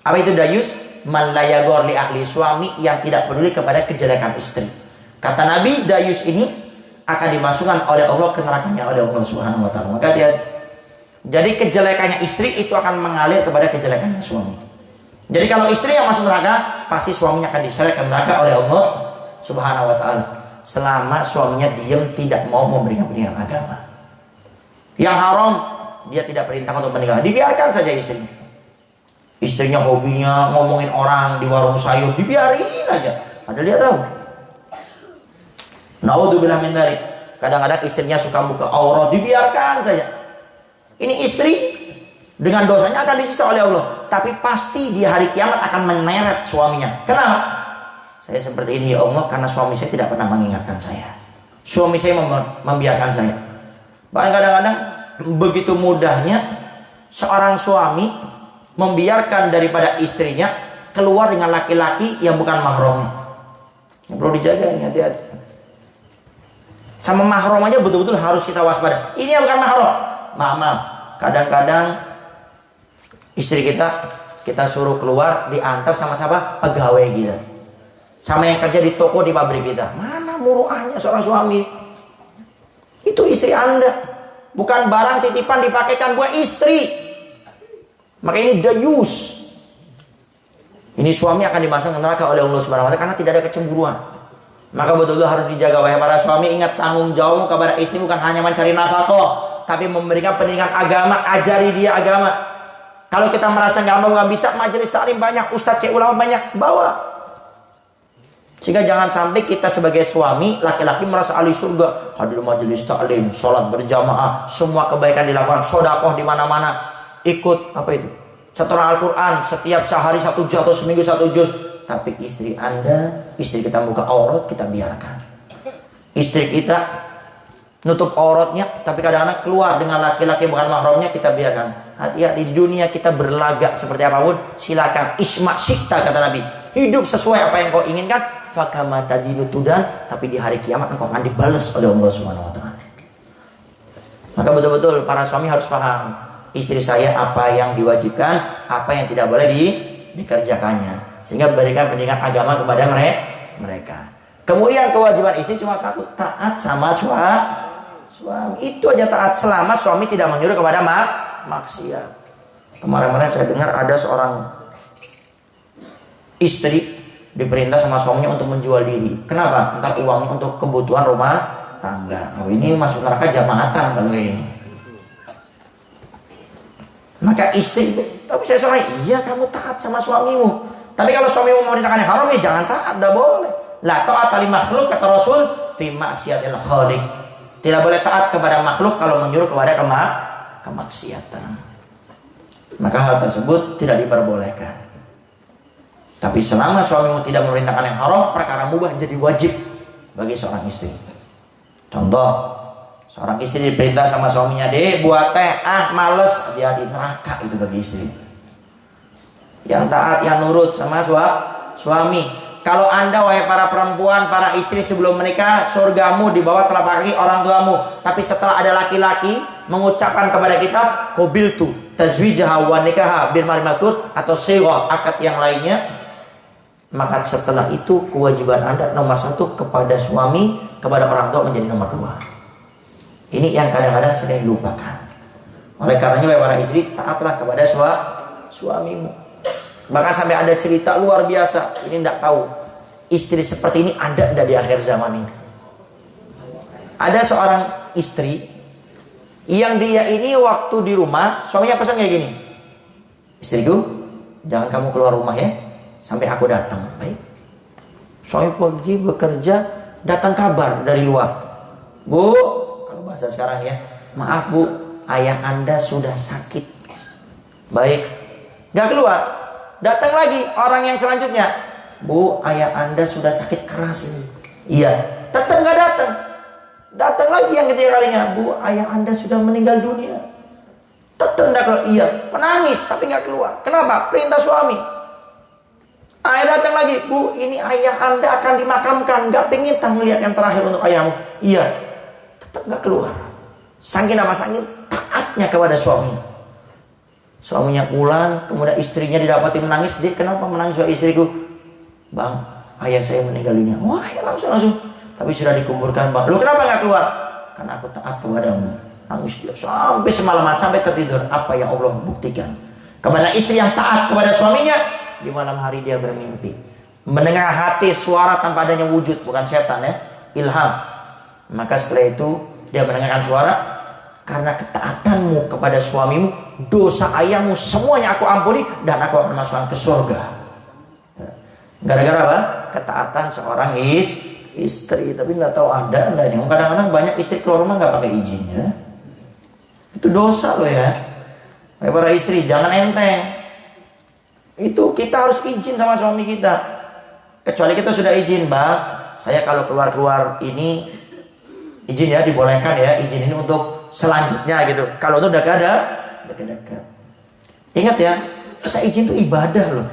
Apa itu dayus? Man la yagor li ahli, suami yang tidak peduli kepada kejelekan istri. Kata Nabi, dayus ini akan dimasukkan oleh Allah ke nerakanya oleh Allah Subhanahu wa taala. Maka dia, jadi kejelekannya istri itu akan mengalir kepada kejelekannya suami. Jadi kalau istri yang masuk neraka, pasti suaminya akan diseret ke neraka oleh Allah Subhanahu wa taala. Selama suaminya diam tidak mau memberikan pendidikan agama. Yang haram dia tidak perintah untuk meninggal, dibiarkan saja istrinya. Istrinya hobinya ngomongin orang di warung sayur, dibiarin aja. Padahal dia tahu. Naudzubillah min dzalik. Kadang-kadang istrinya suka buka aurat, dibiarkan saja. Ini istri dengan dosanya akan disiksa oleh Allah, tapi pasti di hari kiamat akan meneret suaminya. Kenapa? Saya seperti ini ya Allah karena suami saya tidak pernah mengingatkan saya. Suami saya membiarkan saya. Bahkan kadang-kadang begitu mudahnya seorang suami membiarkan daripada istrinya keluar dengan laki-laki yang bukan mahramnya. Yang perlu dijaga ini, hati-hati. Sama mahram aja betul-betul harus kita waspada. Ini yang bukan mahram. Maaf. Kadang-kadang istri kita suruh keluar diantar sama siapa? Pegawai kita. Sama yang kerja di toko, di pabrik kita. Mana muruahnya seorang suami? Itu istri Anda. Bukan barang titipan dipakaikan buat istri. Maka ini dayus. Ini suami akan dimasukkan neraka oleh Allah Subhanahu wa taala karena tidak ada kecemburuan. Maka betul-betul harus dijaga wahai para suami. Ingat tanggung jawabmu kepada istri bukan hanya mencari nafkah, tapi memberikan pendidikan agama, ajari dia agama. Kalau kita merasa nggak mau, nggak bisa, majelis taklim banyak, ustadz kayak ulama banyak, bawa. Sehingga jangan sampai kita sebagai suami laki-laki merasa ahli surga, hadir majelis taklim, sholat berjamaah, semua kebaikan dilakukan, sedekah di mana-mana, ikut apa itu? Setelah Al-Quran setiap sehari 1 juz atau seminggu 1 juz. Tapi istri Anda, istri kita buka aurat, kita biarkan. Istri kita nutup auratnya, tapi kadang-kadang keluar dengan laki-laki bukan mahramnya, kita biarkan. Hati-hati, di dunia kita berlagak seperti apapun, silakan. Isma syikta kata Nabi, hidup sesuai apa yang kau inginkan. Fakama tadinu tudan, tapi di hari kiamat engkau akan dibalas oleh Allah Subhanahu wa taala. Maka betul-betul para suami harus paham, istri saya apa yang diwajibkan, apa yang tidak boleh dikerjakannya. Sehingga berikan pendidikan agama kepada mereka. Kemudian kewajiban istri cuma satu, taat sama suami. Itu aja taat selama suami tidak menyuruh kepada maksiat. Kemarin-kemarin saya dengar ada seorang istri diperintah sama suaminya untuk menjual diri. Kenapa? Entah uangnya untuk kebutuhan rumah tangga. Oh, ini masuk neraka jamaatan kalau kayak ini. Maka istri, tapi saya soalnya, iya kamu taat sama suamimu. Tapi kalau suamimu memerintahkan yang haram, ya jangan taat, tidak boleh. La ta'ata li makhluk kata Rasul fi maksiatil khaliq. Tidak boleh taat kepada makhluk kalau menyuruh kepada kemaksiatan. Maka hal tersebut tidak diperbolehkan. Tapi selama suamimu tidak memerintahkan yang haram, perkara mubah jadi wajib bagi seorang istri. Contoh, seorang istri diperintah sama suaminya, "Dek, buat teh." "Ah, males." Hati-hati, neraka itu bagi istri. Yang taat, yang nurut sama suami. Kalau Anda wahai para perempuan, para istri sebelum menikah, surgamu di bawah telapak kaki orang tuamu. Tapi setelah ada laki-laki mengucapkan kepada kita, qabiltu tazwijaha wa nikaha bil ma'ruf atau sighah akad yang lainnya, maka setelah itu kewajiban Anda nomor 1 kepada suami, kepada orang tua menjadi nomor 2. Ini yang kadang-kadang sering dilupakan. Oleh karenanya para istri, taatlah kepada suamimu. Bahkan sampai ada cerita luar biasa, ini tidak tahu. istri seperti ini ada di akhir zaman ini? Ada seorang istri yang dia ini waktu di rumah, suaminya pesan kayak gini, istriku, jangan kamu keluar rumah ya, sampai aku datang. Baik. Suami pergi bekerja, datang kabar dari luar. Bu, kalau bahasa sekarang ya, maaf bu, ayah anda sudah sakit. Baik. Gak keluar. Datang lagi orang yang selanjutnya. Bu, ayah anda sudah sakit keras ini. Iya. Tetap gak datang. Datang lagi yang ketiga kalinya. Bu, ayah anda sudah meninggal dunia. Tetap gak keluar. Iya. Menangis tapi gak keluar. Kenapa? Perintah suami. Ayah datang lagi. Bu, ini ayah anda akan dimakamkan. Gak pengen melihat yang terakhir untuk ayahmu. Iya. Tetap gak keluar. Saking apa? Saking taatnya kepada suami. Suaminya pulang, kemudian istrinya didapati menangis. Dia, kenapa menangis istriku? Bang, ayah saya meninggal dunia. Wah, ya langsung. Tapi sudah dikuburkan bang. Lu kenapa gak keluar? Karena aku taat kepadamu. Nangis dia sampai semalaman, sampai tertidur. Apa yang Allah buktikan kepada istri yang taat kepada suaminya? Di malam hari dia bermimpi, mendengar hati suara tanpa adanya wujud, bukan setan ya, ilham. Maka setelah itu dia mendengarkan suara, karena ketaatanmu kepada suamimu, dosa ayahmu semuanya aku ampuni dan aku akan masukkan ke surga. Gara-gara apa? Ketaatan seorang istri. Tapi nggak tahu ada nggak nih. Kadang-kadang banyak istri keluar rumah nggak pakai izin ya. Itu dosa loh ya. Para istri jangan enteng. Itu kita harus izin sama suami kita. Kecuali kita sudah izin, Mbak, saya kalau keluar ini izin ya, dibolehkan ya, izin ini untuk selanjutnya gitu. Kalau itu udah gak ada dekat-dekat. Ingat ya, kita izin itu ibadah loh.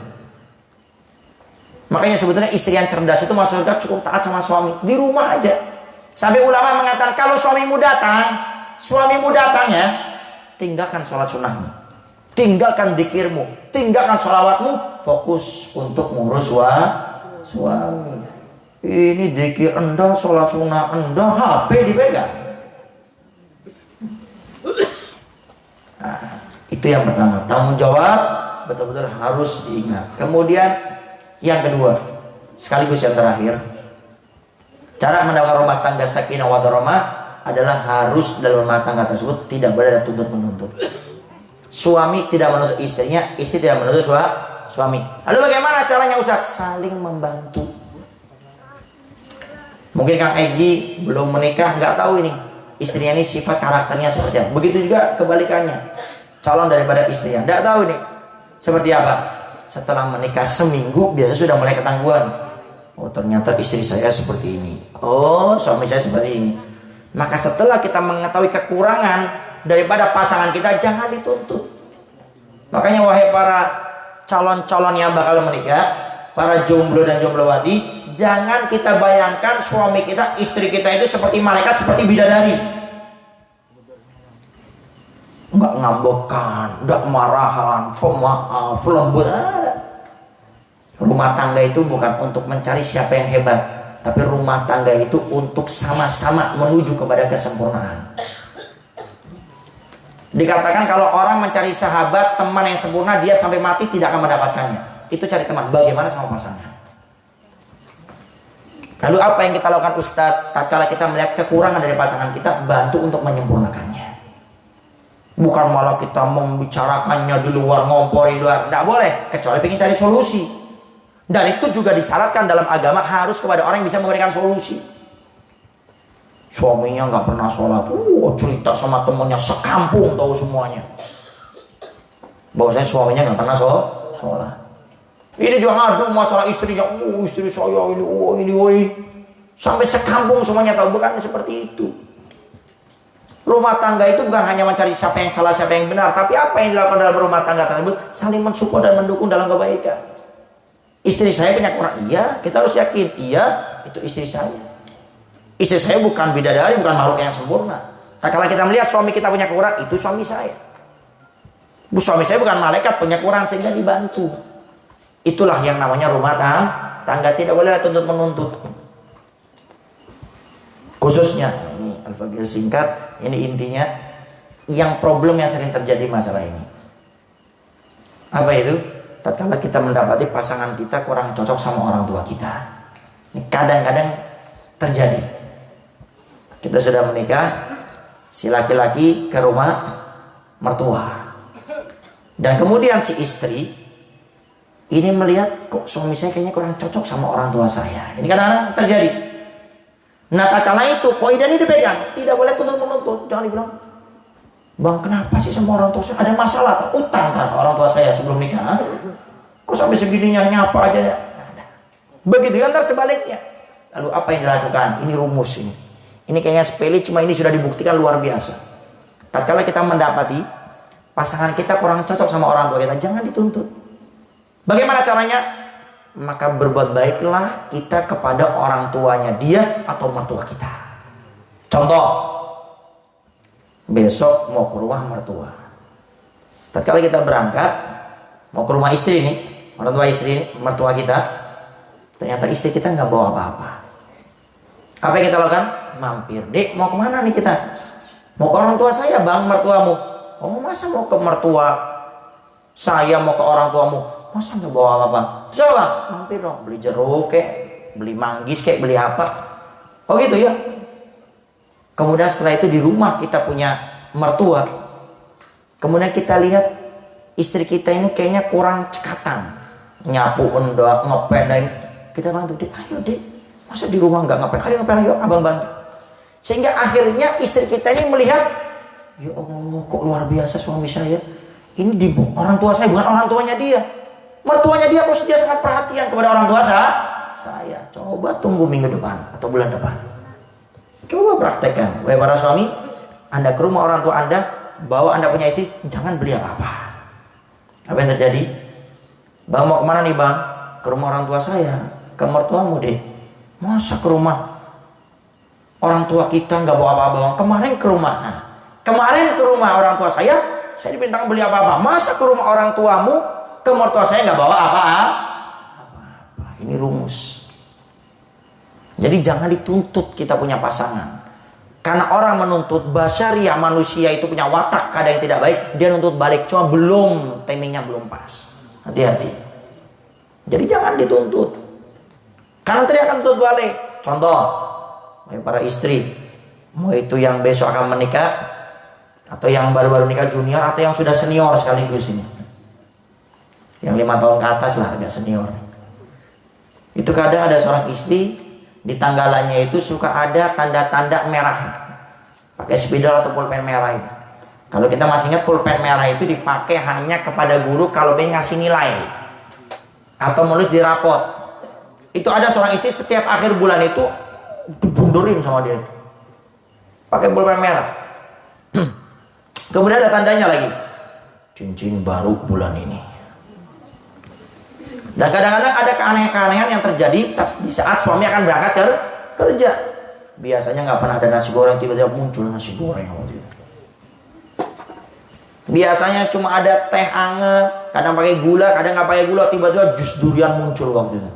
Makanya sebetulnya istri yang cerdas itu masuk surga cukup taat sama suami. Di rumah aja. Sampai ulama mengatakan kalau suamimu datang ya, tinggalkan sholat sunnahmu, tinggalkan dzikirmu, tinggalkan sholawatmu, fokus untuk ngurus suami. Ini dzikir Anda, sholat sunnah Anda, HP dipegang. Nah, itu yang pertama, tanggung jawab betul-betul harus diingat. Kemudian yang kedua, sekaligus yang terakhir, cara mendapatkan rumah tangga sakinah wadarahmah adalah harus dalam rumah tangga tersebut tidak boleh ada tuntut-menuntut. Suami tidak menuntut istrinya, istri tidak menuntut suami. Lalu bagaimana caranya Ustaz? Saling membantu. Mungkin Kang Egi belum menikah, nggak tahu ini istrinya ini sifat karakternya seperti apa. Begitu juga kebalikannya, calon daripada istrinya, nggak tahu nih seperti apa. Setelah menikah seminggu biasa sudah mulai ketangguhan. Oh ternyata istri saya seperti ini. Oh suami saya seperti ini. Maka setelah kita mengetahui kekurangan daripada pasangan kita, jangan dituntut. Makanya wahai para calon-calon yang bakal menikah, para jomblo dan jomblowati, jangan kita bayangkan suami kita, istri kita itu seperti malaikat, seperti bidadari. Enggak ngambekan, enggak marahan, pemaaf, lembut. Rumah tangga itu bukan untuk mencari siapa yang hebat, tapi rumah tangga itu untuk sama-sama menuju kepada kesempurnaan. Dikatakan kalau orang mencari sahabat, teman yang sempurna, dia sampai mati tidak akan mendapatkannya. Itu cari teman, bagaimana sama pasangan. Lalu apa yang kita lakukan Ustadz? Tatkala kita melihat kekurangan dari pasangan kita, bantu untuk menyempurnakannya. Bukan malah kita membicarakannya di luar, ngompor di luar. Tidak boleh, kecuali ingin cari solusi. Dan itu juga disyaratkan dalam agama, harus kepada orang yang bisa memberikan solusi. Suaminya nggak pernah sholat, cerita sama temennya sekampung tahu semuanya. Bahwasanya suaminya nggak pernah sholat. Ini juga ngadu masalah istrinya, istri saya ini, sampai sekampung semuanya tahu. Bukan seperti itu. Rumah tangga itu bukan hanya mencari siapa yang salah, siapa yang benar, tapi apa yang dilakukan dalam rumah tangga tersebut, saling mensupport dan mendukung dalam kebaikan. Istri saya punya kurang, iya, kita harus yakin, iya, itu istri saya. Istri saya bukan bidadari, bukan makhluk yang sempurna. Nah, kalau kita melihat suami kita punya kekurangan, itu suami saya. Suami saya bukan malaikat, punya kekurangan sehingga dibantu. Itulah yang namanya rumah tangga, tidak boleh tuntut menuntut. Khususnya ini Al-Faqih singkat, ini intinya yang problem yang sering terjadi masalah ini. Apa itu? Tatkala kita mendapati pasangan kita kurang cocok sama orang tua kita. Ini kadang-kadang terjadi. Kita sudah menikah, si laki-laki ke rumah mertua. Dan kemudian si istri ini melihat, kok suami saya kayaknya kurang cocok sama orang tua saya. Ini kadang-kadang terjadi. Nah, kala itu kaidah ini dipegang, tidak boleh tuntut-menuntut. Jangan dibilang, "Bang, kenapa sih sama orang tua saya? Ada masalah atau utang kan orang tua saya sebelum nikah? Kok sampai segininya nyapa aja ya?" Begitu kan, ntar sebaliknya. Lalu apa yang dilakukan? Ini rumus ini. Ini kayaknya sepele, cuma ini sudah dibuktikan luar biasa. Tatkala kita mendapati pasangan kita kurang cocok sama orang tua kita, jangan dituntut. Bagaimana caranya? Maka berbuat baiklah kita kepada orang tuanya dia atau mertua kita. Contoh, besok mau ke rumah mertua. Tatkala kita berangkat mau ke rumah istri nih, orang tua istri ini, mertua kita, ternyata istri kita nggak bawa apa-apa. Apa yang kita lakukan? Mampir. "Dek, mau kemana nih kita?" "Mau ke orang tua saya, Bang, mertuamu." "Oh, masa mau ke mertua saya, mau ke orang tuamu? Masa nggak bawa apa-apa?" "Coba, mampir dong, beli jeruk kek, beli manggis kek, beli apa." "Oh gitu ya." Kemudian setelah itu di rumah kita punya mertua. Kemudian kita lihat istri kita ini kayaknya kurang cekatan, nyapu, endak, ngepel, dan kita bantu. "Dek, ayo dek, masa di rumah nggak ngepel? Ayo ngepel, ayo abang bantu." Sehingga akhirnya istri kita ini melihat, "Ya Allah, kok luar biasa suami saya. Ini di orang tua saya, bukan orang tuanya dia. Mertuanya dia kok dia sangat perhatian kepada orang tua saya." Coba tunggu minggu depan atau bulan depan. Coba praktekkan. Wahai para suami, Anda ke rumah orang tua Anda, bawa Anda punya istri, jangan beli apa-apa. Apa yang terjadi? "Bang, mau kemana nih, Bang?" "Ke rumah orang tua saya." "Ke mertuamu, Dek." "Masa ke rumah orang tua kita nggak bawa apa-apa, Bang? Kemarin ke rumah." Nah, kemarin ke rumah orang tua saya diminta beli apa-apa. Masa ke rumah orang tuamu, ke mertua saya nggak bawa apa-apa? Ini rumus. Jadi jangan dituntut kita punya pasangan. Karena orang menuntut, basyariah manusia itu punya watak kadang yang tidak baik, dia nuntut balik, cuma belum, timingnya belum pas. Hati-hati. Jadi jangan dituntut. Karena nanti dia akan tuntut balik. Contoh, para istri, mau itu yang besok akan menikah, atau yang baru-baru nikah junior, atau yang sudah senior sekaligus ini. Yang 5 tahun ke atas lah, agak senior. Itu kadang ada seorang istri, di tanggalannya itu suka ada tanda-tanda merah. Pakai spidol atau pulpen merah itu. Kalau kita masih ingat, pulpen merah itu dipakai hanya kepada guru kalau pengen ngasih nilai. Atau menulis di rapot. Itu ada seorang istri setiap akhir bulan itu dibundurin sama dia. Pakai pulpen merah. Kemudian ada tandanya lagi. Cincin baru bulan ini. Dan kadang-kadang ada keanehan-keanehan yang terjadi di saat suami akan berangkat kerja. Biasanya nggak pernah ada nasi goreng, tiba-tiba muncul nasi goreng waktu itu. Biasanya cuma ada teh anget, kadang pakai gula, kadang nggak pakai gula, tiba-tiba jus durian muncul waktu itu.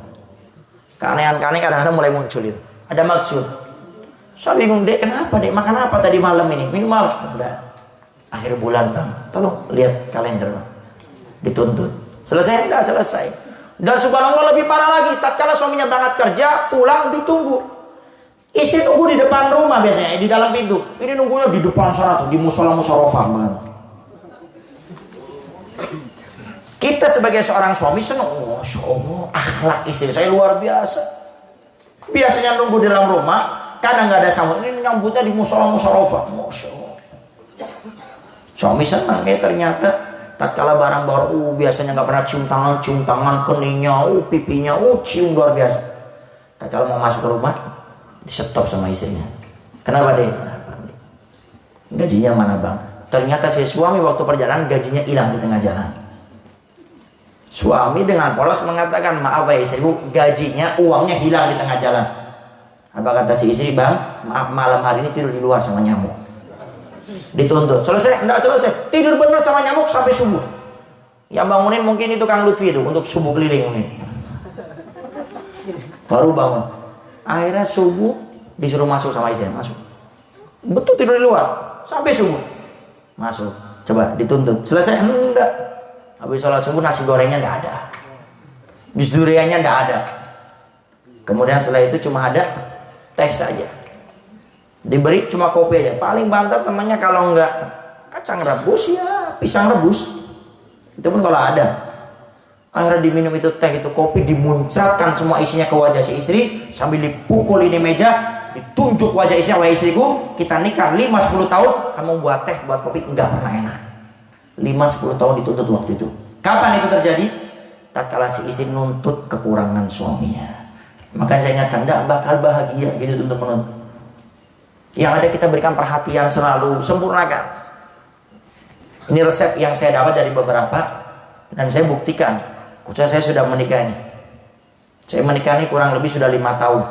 Keanehan-keanehan kadang-kadang mulai muncul itu. Ada maksud. Saya bingung, "Dek, kenapa Dek? Makan apa tadi malam ini?" "Minum apa?" "Udah, akhir bulan Bang, tolong lihat kalender Bang." Dituntut. Selesai? Enggak selesai. Dan subhanallah lebih parah lagi, tatkala suaminya berangkat kerja, pulang ditunggu. Istri tunggu di depan rumah biasanya, di dalam pintu. Ini nunggunya di depan sana tuh, di musola musarofah banget. Kita sebagai seorang suami senang, Masya Allah, akhlak istri saya luar biasa. Biasanya nunggu di dalam rumah, kadang nggak ada sambut, ini nyambutnya di musola musarofah. Masya Allah. Suami senang ya ternyata. Tatkala barang baru, biasanya nggak pernah cium tangan keningnya, pipinya, cium luar biasa. Tatkala mau masuk ke rumah, di-stop sama istrinya. "Kenapa Dek?" "Gajinya mana Bang?" Ternyata si suami waktu perjalanan gajinya hilang di tengah jalan. Suami dengan polos mengatakan, "Maaf ya istriku, gajinya, uangnya hilang di tengah jalan." Apa kata si istri? "Bang, maaf malam hari ini tidur di luar sama nyamuk." Dituntut. Selesai? Enggak selesai. Tidur bener sama nyamuk sampai subuh. Yang bangunin mungkin itu Kang Lutfi itu untuk subuh keliling ini. Baru bangun. Akhirnya subuh disuruh masuk sama istri, masuk. Betul tidur di luar sampai subuh. Masuk. Coba dituntut. Selesai? Enggak. Habis sholat subuh nasi gorengnya enggak ada. Jus duriannya enggak ada. Kemudian setelah itu cuma ada teh saja. Diberi cuma kopi aja. Paling banter temannya kalau enggak kacang rebus ya pisang rebus. Itu pun kalau ada. Akhirnya diminum itu teh, itu kopi, dimuncratkan semua isinya ke wajah si istri sambil dipukul ini meja, ditunjuk wajah istrinya, wahai istriku, kita nikah 5-10 tahun, kamu buat teh, buat kopi enggak pernah enak. 5-10 tahun dituntut waktu itu. Kapan itu terjadi? Tatkala si istri nuntut kekurangan suaminya. Maka saya ingatkan, tidak bakal bahagia gitu teman-teman. Yang ada kita berikan perhatian selalu, sempurnakan. Ini resep yang saya dapat dari beberapa dan saya buktikan. Khususnya saya sudah menikah ini. Saya menikah ini kurang lebih sudah 5 tahun.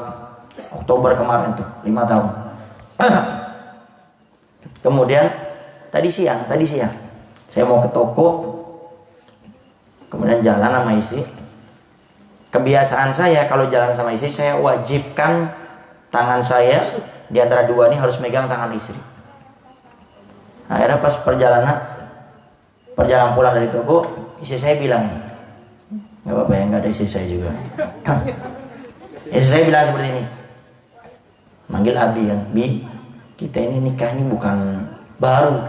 Oktober kemarin tuh 5 tahun. Kemudian tadi siang saya mau ke toko, kemudian jalan sama istri. Kebiasaan saya kalau jalan sama istri, saya wajibkan tangan saya di antara dua ini harus megang tangan istri. Akhirnya pas perjalanan pulang dari toko, istri saya bilang, nggak apa-apa ya, nggak ada istri saya juga. Istri saya bilang seperti ini, manggil Abi ya, Bi, kita ini nikah ini bukan baru,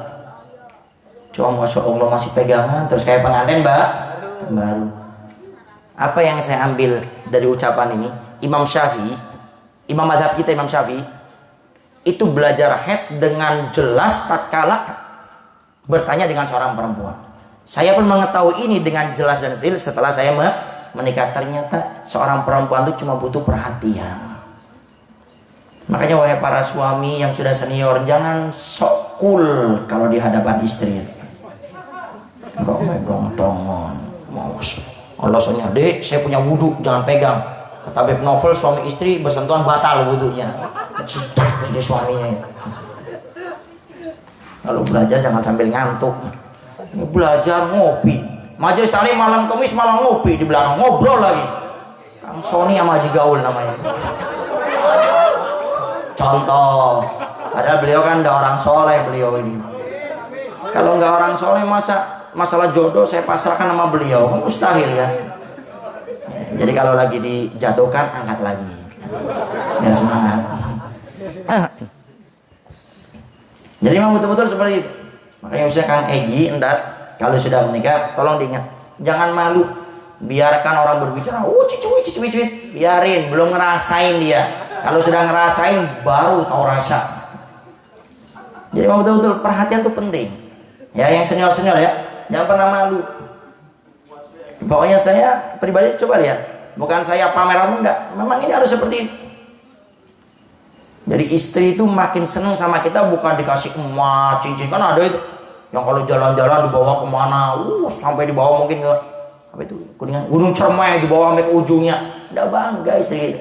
cuma masya Allah masih pegangan terus kayak pengantin baru. Apa yang saya ambil dari ucapan ini, Imam Syafi'i, imam madhab kita Imam Syafi'i itu belajar haid dengan jelas tatkala bertanya dengan seorang perempuan. Saya pun mengetahui ini dengan jelas dan detail setelah saya menikah. Ternyata seorang perempuan itu cuma butuh perhatian. Makanya wahai para suami yang sudah senior, jangan sok cool kalau di hadapan istri. Kok megang tangan, alasannya, dek saya punya wudhu, jangan pegang. Kata Beb Novel, suami istri bersentuhan batal wudhunya. Citak ini suaminya. Kalau belajar jangan sambil ngantuk. Ini belajar ngopi. Majelis taklim malam Kamis malah ngopi di belakang, ngobrol lagi. Kang Sony sama Haji Gaul namanya. Contoh, padahal beliau kan udah orang soleh beliau ini. Kalau nggak orang soleh masalah jodoh saya pasrahkan sama beliau, mustahil ya. Jadi kalau lagi dijatuhkan, angkat lagi biar semangat. Jadi memang betul-betul seperti itu. Makanya usia Kang Egi entar kalau sudah menikah, tolong diingat, jangan malu. Biarkan orang berbicara, cicuit, biarin, belum ngerasain dia. Kalau sudah ngerasain baru tahu rasa. Jadi memang betul-betul perhatian itu penting. Ya, yang senior-senior ya, jangan pernah malu. Pokoknya saya pribadi coba lihat, bukan saya pamer apa enggak, memang ini harus seperti itu. Jadi istri itu makin senang sama kita bukan dikasih emas, cincin, kan ada itu yang kalau jalan-jalan dibawa kemana, sampai dibawa mungkin ke apa itu Kuningan, Gunung Cermai dibawa sampai ke ujungnya, enggak bangga istri.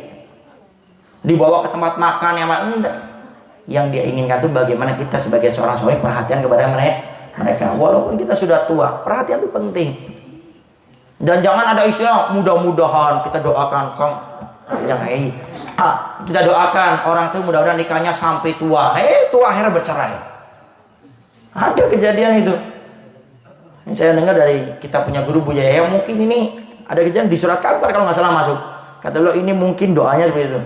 Dibawa ke tempat makan yang enggak. Yang dia inginkan itu bagaimana kita sebagai seorang suami perhatian kepada mereka. Walaupun kita sudah tua, perhatian itu penting. Dan jangan ada istilah mudah-mudahan kita doakan Kang kita doakan orang itu mudah-mudahan nikahnya sampai tua. Tua akhirnya bercerai. Ada kejadian itu. Ini saya dengar dari kita punya guru Buya Yahya, mungkin ini ada kejadian di surat kabar kalau nggak salah masuk. Kata lo ini mungkin doanya seperti itu.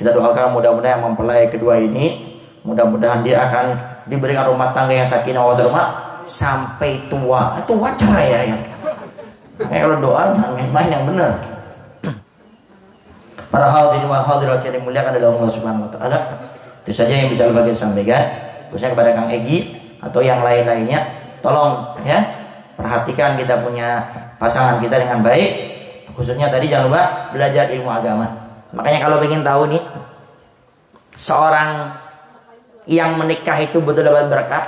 Kita doakan mudah-mudahan yang mempelai kedua ini, mudah-mudahan dia akan diberikan rumah tangga yang sakinah wa warahmah sampai tua. Itu wajar ya. Kalau doa jangan main-main, yang benar. Para hadirin wa hadirat yang dimuliakan oleh Allah Subhanahu wa taala. Itu saja yang bisa bagian sampaikan. Khususnya kepada Kang Egi atau yang lain-lainnya, tolong ya perhatikan kita punya pasangan kita dengan baik. Khususnya tadi jangan lupa belajar ilmu agama. Makanya kalau ingin tahu nih seorang yang menikah itu betul dapat berkah,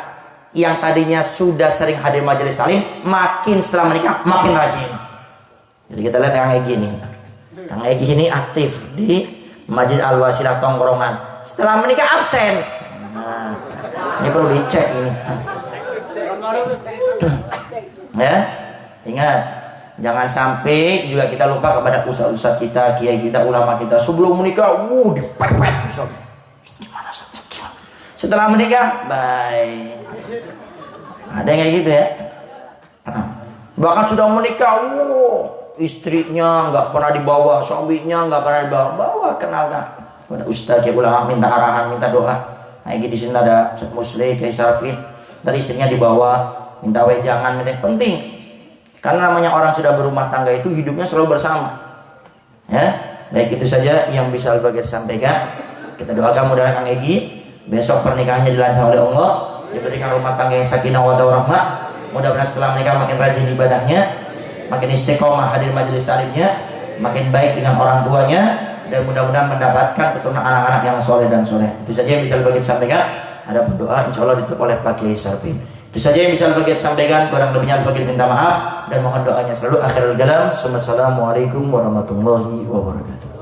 yang tadinya sudah sering hadir majelis taklim, makin setelah menikah makin rajin. Jadi kita lihat Kang Egi nih. Kang Egi ini aktif di Masjid Al Wasilah Tongkrongan. Setelah menikah absen. Nah, ini perlu dicek ini. Ya, ingat, jangan sampai juga kita lupa kepada ustaz-ustaz kita, kiai kita, ulama kita. Sebelum menikah, dipepet. Gimana? Setelah menikah, bye. Ada yang kayak gitu ya. Bahkan sudah menikah, istrinya nggak pernah dibawa, suaminya nggak pernah dibawa, bawa kenalkan pada ustaz ya ulama, minta arahan, minta doa. Nah ini di sini ada Ustaz Musli, Kiai Sarfin, dari istrinya dibawa, minta wejangan, minta penting. Karena namanya orang sudah berumah tangga itu hidupnya selalu bersama. Ya, baik itu saja yang bisa Al-Bagir sampaikan. Kita doakan mudah-mudahan Kang Egi besok pernikahannya dilancarkan oleh Allah, diberikan rumah tangga yang sakinah wa warahmah. Mudah-mudahan setelah menikah makin rajin ibadahnya, makin istiqomah hadir majelis taklimnya, makin baik dengan orang tuanya, dan mudah-mudahan mendapatkan keturunan anak-anak yang soleh dan soleh. Itu saja yang bisa Al-Bagir sampaikan. Ada doa insya Allah ditutup oleh Pak Kiai Sarfin. Itu saja yang bisa Al-Bagir sampaikan. Kurang lebihnya Al-Bagir minta maaf dan mohon doanya selalu. Akhirul kalam. Assalamualaikum warahmatullahi wabarakatuh.